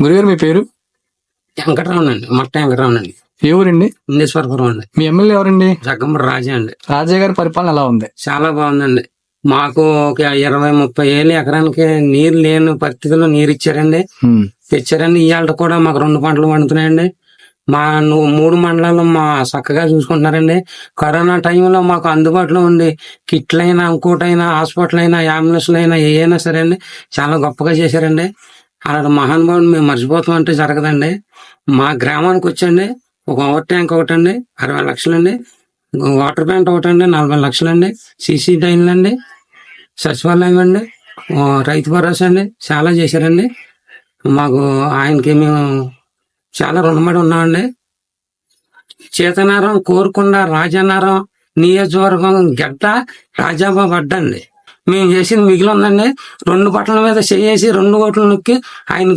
గురుగారు మీ పేరు? వెంకటరామన్ అండి, మట్ట వెంకటరామన్ అండి, ఏ ఊరండి? ఇందేశ్వరపురం అండి. మీ ఎమ్మెల్యే ఎవరండి? జగ్గంపూడి రాజా అండి. రాజా గారి పరిపాలన ఎలా ఉంది? చాలా బాగుందండి. మాకు ఒక 20-30 ఏళ్ళు ఎకరానికి నీరు లేని పరిస్థితుల్లో నీరు ఇచ్చారండి, తెచ్చారండి. ఇవాళ కూడా మాకు 2 పంటలు పండుతున్నాయండి. మా 3 మండలాల్లో మా చక్కగా చూసుకుంటున్నారండి. కరోనా టైంలో మాకు అందుబాటులో ఉండి కిట్లైనా ఇంకోటైనా హాస్పిటల్ అయినా అంబులెన్స్లు అయినా ఏమైనా సరే అండి చాలా గొప్పగా చేశారండి. అలాంటి మహానుభావుని మేము మర్చిపోతాం అంటే జరగదండి. మా గ్రామానికి వచ్చండి ఒక ఓవర్ ట్యాంక్ ఒకటండి 60 లక్షలండి, వాటర్ ప్లాంట్ ఒకటండి 40 లక్షలండి, సీసీ లైన్లు అండి, సచివాలయం అండి, రైతు భరోసా అండి, చాలా చేశారండి. మాకు ఆయనకి మేము చాలా రుణపడి ఉన్నామండి. చేతనారం కోరుకొండ రాజానారం నియోజకవర్గం గడ్డ రాజాబాబు అడ్డండి. మేము చేసింది మిగిలి ఉందండి. 2 బట్టల మీద చేసి 2 ఓట్లు నొక్కి ఆయన